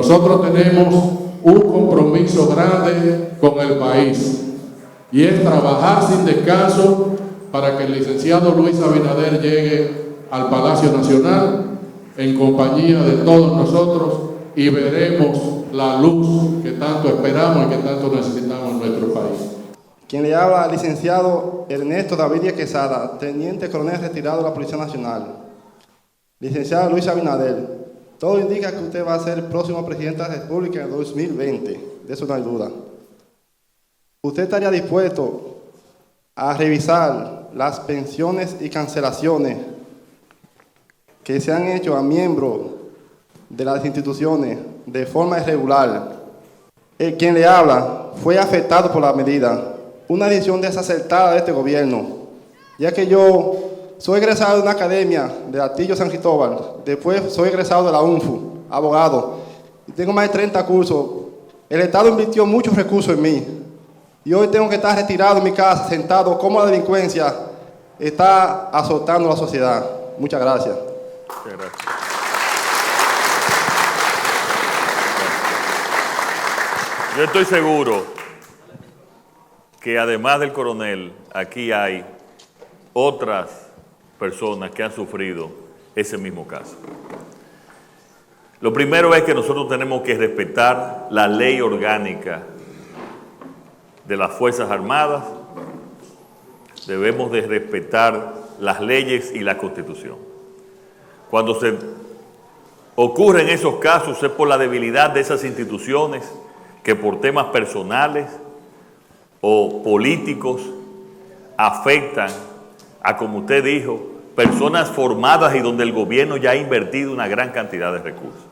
nosotros tenemos un compromiso grande con el país y es trabajar sin descanso para que el licenciado Luis Abinader llegue al Palacio Nacional en compañía de todos nosotros y veremos la luz que tanto esperamos y que tanto necesitamos en nuestro país. Quien le habla al licenciado Ernesto David Quesada, teniente coronel retirado de la Policía Nacional. Licenciado Luis Abinader, todo indica que usted va a ser el próximo presidente de la República en 2020, de eso no hay duda. ¿Usted estaría dispuesto a revisar las pensiones y cancelaciones que se han hecho a miembros de las instituciones de forma irregular? Quien le habla fue afectado por la medida, una decisión desacertada de este gobierno, ya que yo soy egresado de una academia de Atillo San Cristóbal, después soy egresado de la UNFU, abogado, y tengo más de 30 cursos. El Estado invirtió muchos recursos en mí, y hoy tengo que estar retirado en mi casa, sentado, como la delincuencia está azotando a la sociedad. Muchas gracias. Muchas gracias. Yo estoy seguro que además del coronel, aquí hay otras personas que han sufrido ese mismo caso. Lo primero es que nosotros tenemos que respetar la ley orgánica de las Fuerzas Armadas, debemos de respetar las leyes y la Constitución. Cuando se ocurren esos casos es por la debilidad de esas instituciones que por temas personales o políticos afectan a, como usted dijo, personas formadas y donde el gobierno ya ha invertido una gran cantidad de recursos.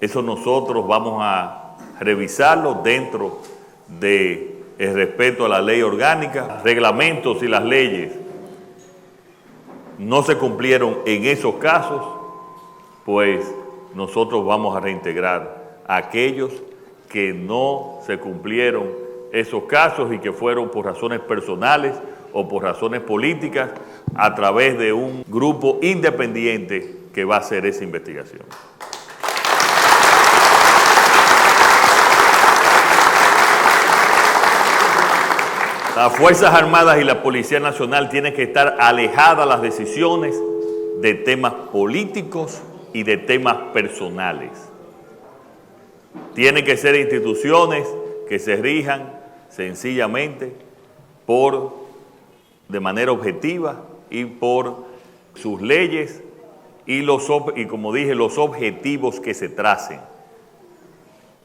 Eso nosotros vamos a revisarlo dentro del respeto a la ley orgánica, reglamentos y las leyes no se cumplieron en esos casos, pues nosotros vamos a reintegrar a aquellos que no se cumplieron esos casos y que fueron por razones personales o por razones políticas a través de un grupo independiente que va a hacer esa investigación. Las Fuerzas Armadas y la Policía Nacional tienen que estar alejadas las decisiones de temas políticos y de temas personales. Tienen que ser instituciones que se rijan sencillamente de manera objetiva y por sus leyes y como dije, los objetivos que se tracen.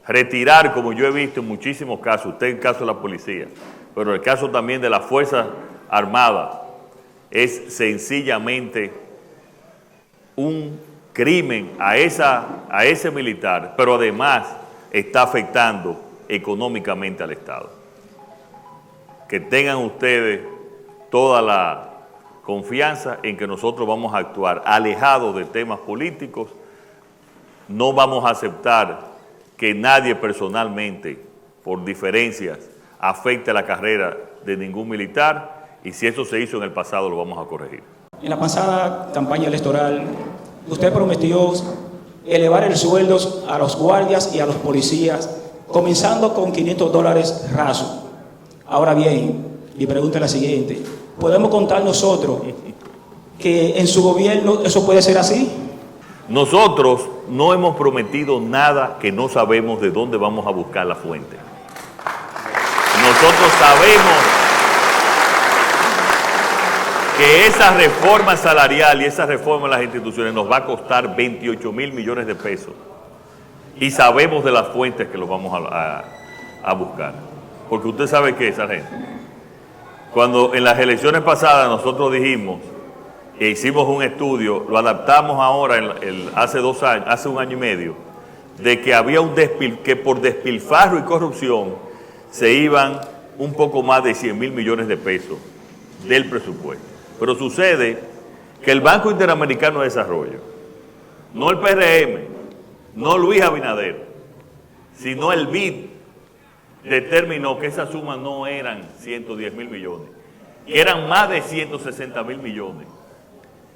Retirar, como yo he visto en muchísimos casos, usted en el caso de la policía, pero el caso también de las Fuerzas Armadas, es sencillamente un crimen a ese militar, pero además está afectando económicamente al Estado. Que tengan ustedes toda la confianza en que nosotros vamos a actuar alejados de temas políticos. No vamos a aceptar que nadie personalmente, por diferencias, afecte la carrera de ningún militar, y si eso se hizo en el pasado lo vamos a corregir. En la pasada campaña electoral, usted prometió elevar el sueldo a los guardias y a los policías, comenzando con $500 raso. Ahora bien, mi pregunta es la siguiente: ¿podemos contar nosotros que en su gobierno eso puede ser así? Nosotros no hemos prometido nada que no sabemos de dónde vamos a buscar la fuente. Nosotros sabemos que esa reforma salarial y esa reforma en las instituciones nos va a costar 28,000 millones de pesos. Y sabemos de las fuentes que los vamos a buscar. Porque usted sabe que sargento, cuando en las elecciones pasadas nosotros dijimos que hicimos un estudio, lo adaptamos ahora hace 2 años, hace 1 año y medio, de que había que por despilfarro y corrupción se iban un poco más de 100,000 millones de pesos del presupuesto. Pero sucede que el Banco Interamericano de Desarrollo, no el PRM, no Luis Abinader, sino el BID, determinó que esa suma no eran 110,000 millones, que eran más de 160,000 millones,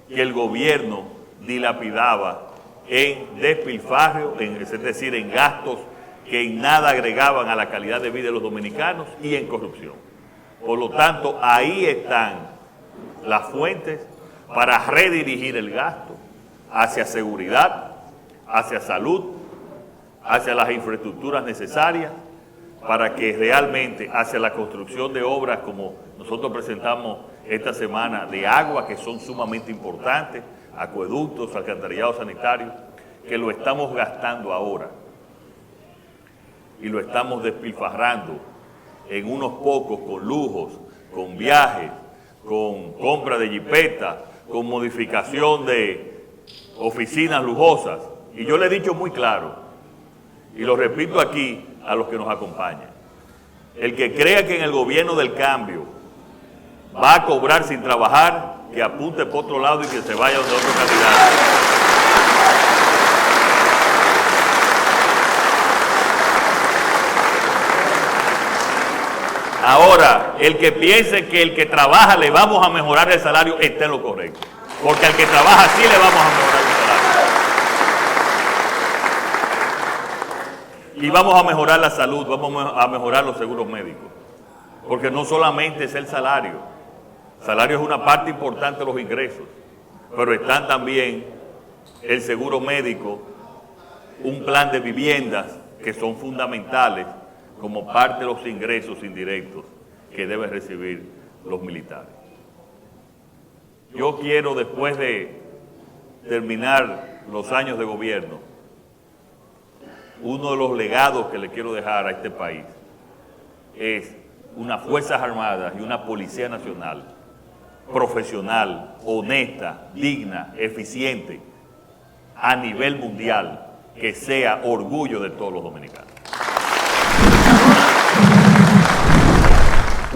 que el gobierno dilapidaba en despilfarro, es decir, en gastos que en nada agregaban a la calidad de vida de los dominicanos, y en corrupción. Por lo tanto, ahí están las fuentes para redirigir el gasto hacia seguridad, hacia salud, hacia las infraestructuras necesarias, para que realmente hacia la construcción de obras como nosotros presentamos esta semana de agua, que son sumamente importantes, acueductos, alcantarillados sanitarios, que lo estamos gastando ahora y lo estamos despilfarrando en unos pocos, con lujos, con viajes, con compra de jipeta, con modificación de oficinas lujosas. Y yo le he dicho muy claro, y lo repito aquí a los que nos acompañan: el que crea que en el gobierno del cambio va a cobrar sin trabajar, que apunte por otro lado y que se vaya donde otro candidato. Ahora, el que piense que el que trabaja le vamos a mejorar el salario está en lo correcto, porque al que trabaja sí le vamos a mejorar el salario. Y vamos a mejorar la salud, vamos a mejorar los seguros médicos, porque no solamente es el salario. El salario es una parte importante de los ingresos, pero están también el seguro médico, un plan de viviendas que son fundamentales como parte de los ingresos indirectos que deben recibir los militares. Yo quiero, después de terminar los años de gobierno, uno de los legados que le quiero dejar a este país es unas Fuerzas Armadas y una Policía Nacional profesional, honesta, digna, eficiente, a nivel mundial, que sea orgullo de todos los dominicanos.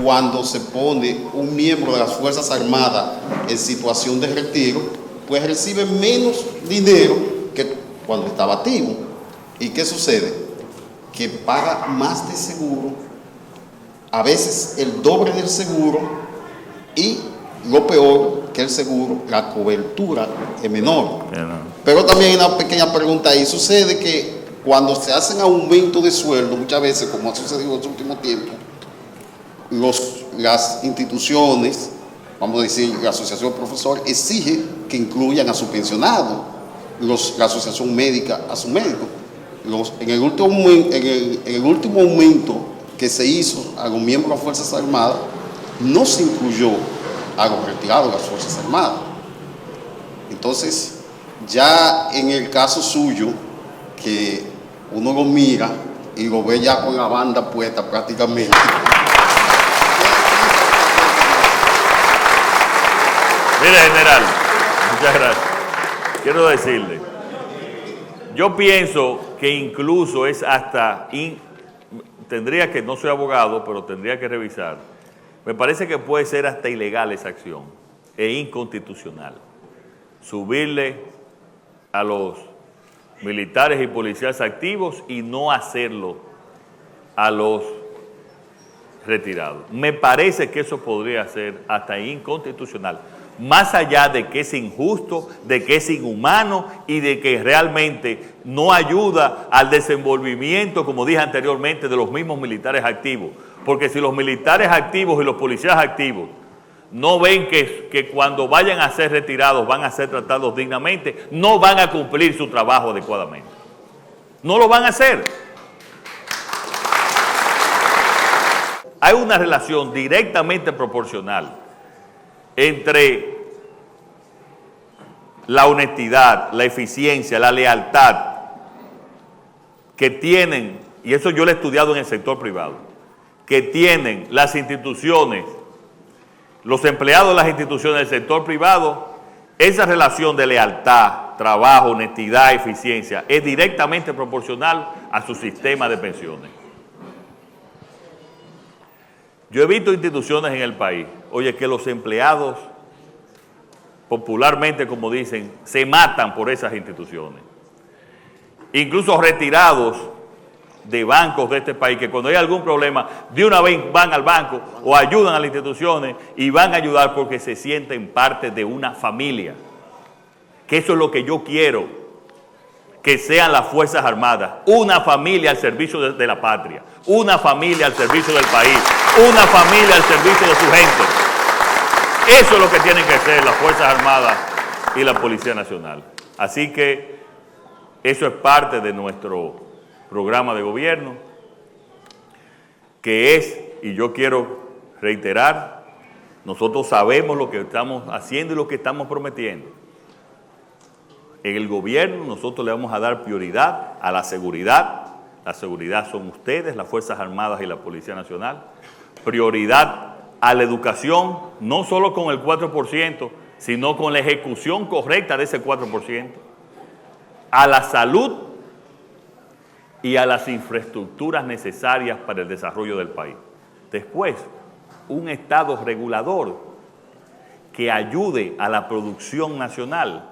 Cuando se pone un miembro de las Fuerzas Armadas en situación de retiro, pues recibe menos dinero que cuando estaba activo. ¿Y qué sucede? Que paga más de seguro, a veces el doble del seguro, y lo peor que el seguro, la cobertura es menor. Pero también hay una pequeña pregunta ahí. Sucede que cuando se hacen aumentos de sueldo, muchas veces, como ha sucedido en los últimos tiempos, las instituciones, vamos a decir, la Asociación de Profesores, exige que incluyan a su pensionado, la Asociación Médica a su médico. En el último aumento que se hizo a los miembros de las Fuerzas Armadas, no se incluyó a los retirados de las Fuerzas Armadas. Entonces, ya en el caso suyo, que uno lo mira y lo ve ya con la banda puesta prácticamente. Mire, general, muchas gracias. Quiero decirle, yo pienso que incluso es hasta, tendría que, no soy abogado, pero tendría que revisar, me parece que puede ser hasta ilegal esa acción e inconstitucional. Subirle a los militares y policías activos y no hacerlo a los retirados. Me parece que eso podría ser hasta inconstitucional, más allá de que es injusto, de que es inhumano y de que realmente no ayuda al desenvolvimiento, como dije anteriormente, de los mismos militares activos. Porque si los militares activos y los policías activos no ven que cuando vayan a ser retirados van a ser tratados dignamente, no van a cumplir su trabajo adecuadamente. No lo van a hacer. Hay una relación directamente proporcional entre la honestidad, la eficiencia, la lealtad que tienen, y eso yo lo he estudiado en el sector privado, que tienen las instituciones, los empleados de las instituciones del sector privado. Esa relación de lealtad, trabajo, honestidad, eficiencia es directamente proporcional a su sistema de pensiones. Yo he visto instituciones en el país, oye, que los empleados, popularmente como dicen, se matan por esas instituciones. Incluso retirados de bancos de este país, que cuando hay algún problema, de una vez van al banco o ayudan a las instituciones y van a ayudar porque se sienten parte de una familia. Que eso es lo que yo quiero que sean las Fuerzas Armadas una familia al servicio de la patria, una familia al servicio del país, una familia al servicio de su gente. Eso es lo que tienen que ser las Fuerzas Armadas y la Policía Nacional. Así que eso es parte de nuestro programa de gobierno, que es, y yo quiero reiterar, nosotros sabemos lo que estamos haciendo y lo que estamos prometiendo. En el gobierno nosotros le vamos a dar prioridad a la seguridad. La seguridad son ustedes, las Fuerzas Armadas y la Policía Nacional. Prioridad a la educación, no solo con el 4%, sino con la ejecución correcta de ese 4%. A la salud y a las infraestructuras necesarias para el desarrollo del país. Después, un Estado regulador que ayude a la producción nacional,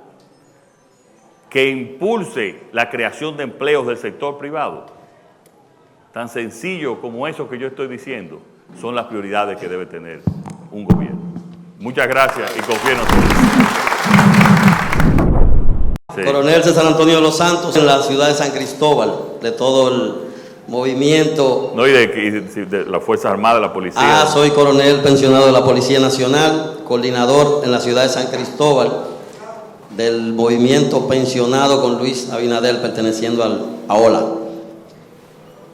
que impulse la creación de empleos del sector privado. Tan sencillo como eso que yo estoy diciendo, son las prioridades que debe tener un gobierno. Muchas gracias y confío en ustedes. Sí. Coronel César Antonio de los Santos, en la ciudad de San Cristóbal, de todo el movimiento. No, y de las Fuerzas Armadas, la Policía. Soy coronel pensionado de la Policía Nacional, coordinador en la ciudad de San Cristóbal, del movimiento pensionado con Luis Abinader, perteneciendo a OLA.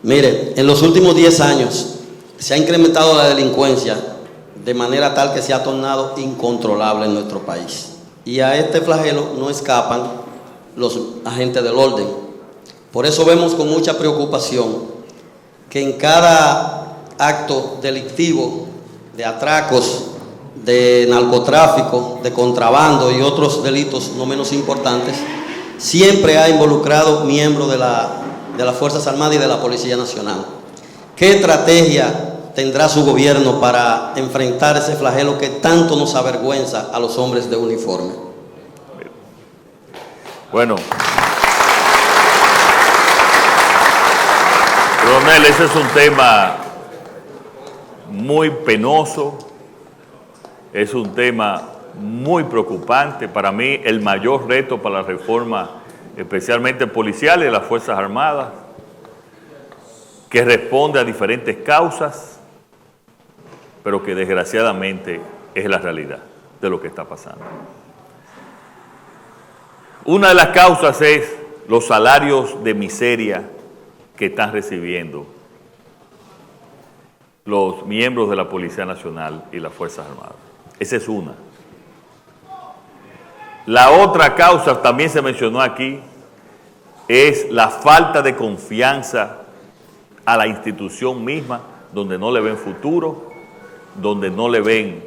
Mire, en los últimos 10 años se ha incrementado la delincuencia de manera tal que se ha tornado incontrolable en nuestro país. Y a este flagelo no escapan los agentes del orden. Por eso vemos con mucha preocupación que en cada acto delictivo de atracos, de narcotráfico, de contrabando y otros delitos no menos importantes, siempre ha involucrado miembros de las Fuerzas Armadas y de la Policía Nacional. ¿Qué estrategia tendrá su gobierno para enfrentar ese flagelo que tanto nos avergüenza a los hombres de uniforme? Bueno, coronel, ese es un tema muy penoso. Es un tema muy preocupante. Para mí, el mayor reto para la reforma, especialmente policial y de las Fuerzas Armadas, que responde a diferentes causas, pero que desgraciadamente es la realidad de lo que está pasando. Una de las causas es los salarios de miseria que están recibiendo los miembros de la Policía Nacional y las Fuerzas Armadas. Esa es una. La otra causa, también se mencionó aquí, es la falta de confianza a la institución misma, donde no le ven futuro, donde no le ven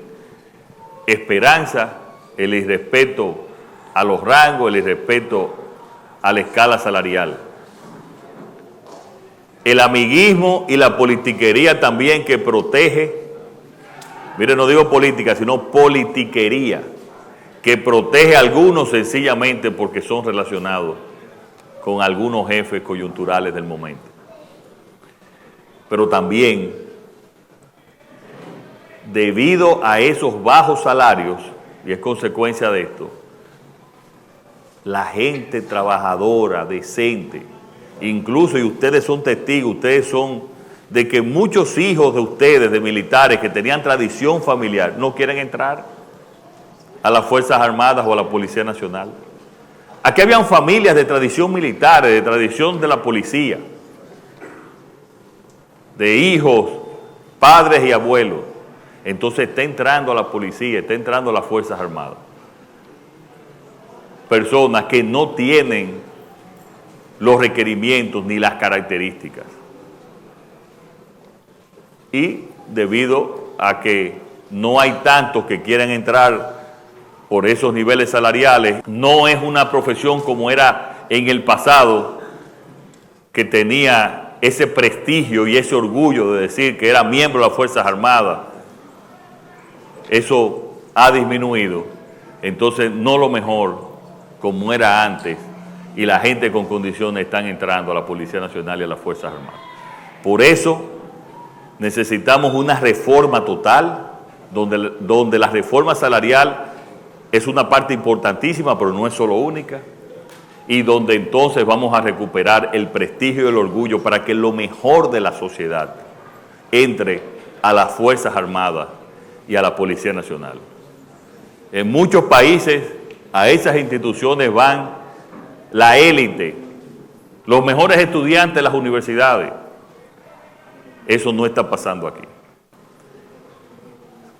esperanza, el irrespeto a los rangos, el irrespeto a la escala salarial. El amiguismo y la politiquería también que protege. Mire, no digo política, sino politiquería, que protege a algunos sencillamente porque son relacionados con algunos jefes coyunturales del momento. Pero también, debido a esos bajos salarios, y es consecuencia de esto, la gente trabajadora, decente, incluso, y ustedes son testigos, ustedes son de que muchos hijos de ustedes, de militares que tenían tradición familiar, no quieren entrar a las Fuerzas Armadas o a la Policía Nacional. Aquí habían familias de tradición militar, de tradición de la policía, de hijos, padres y abuelos. Entonces está entrando a la policía, está entrando a las Fuerzas Armadas. Personas que no tienen los requerimientos ni las características. Y debido a que no hay tantos que quieran entrar por esos niveles salariales, no es una profesión como era en el pasado, que tenía ese prestigio y ese orgullo de decir que era miembro de las Fuerzas Armadas. Eso ha disminuido. Entonces, no lo mejor como era antes, y la gente con condiciones están entrando a la Policía Nacional y a las Fuerzas Armadas. Por eso necesitamos una reforma total, donde la reforma salarial es una parte importantísima, pero no es solo única, y donde entonces vamos a recuperar el prestigio y el orgullo para que lo mejor de la sociedad entre a las Fuerzas Armadas y a la Policía Nacional. En muchos países a esas instituciones van la élite, los mejores estudiantes de las universidades. Eso no está pasando aquí.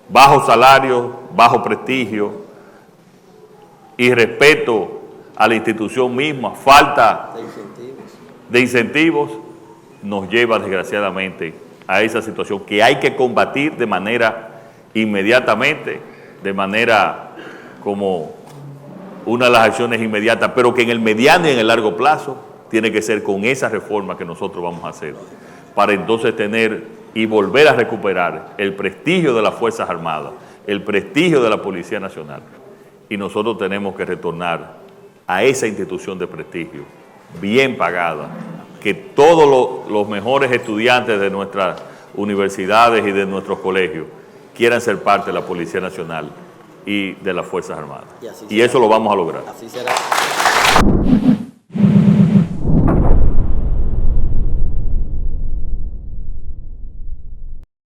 Bajo salario, bajo prestigio, irrespeto a la institución misma, falta de incentivos, nos lleva desgraciadamente a esa situación que hay que combatir de manera inmediatamente, de manera como una de las acciones inmediatas, pero que en el mediano y en el largo plazo tiene que ser con esa reforma que nosotros vamos a hacer, para entonces tener y volver a recuperar el prestigio de las Fuerzas Armadas, el prestigio de la Policía Nacional. Y nosotros tenemos que retornar a esa institución de prestigio, bien pagada, que todos los mejores estudiantes de nuestras universidades y de nuestros colegios quieran ser parte de la Policía Nacional y de las Fuerzas Armadas. Y eso lo vamos a lograr. Así será.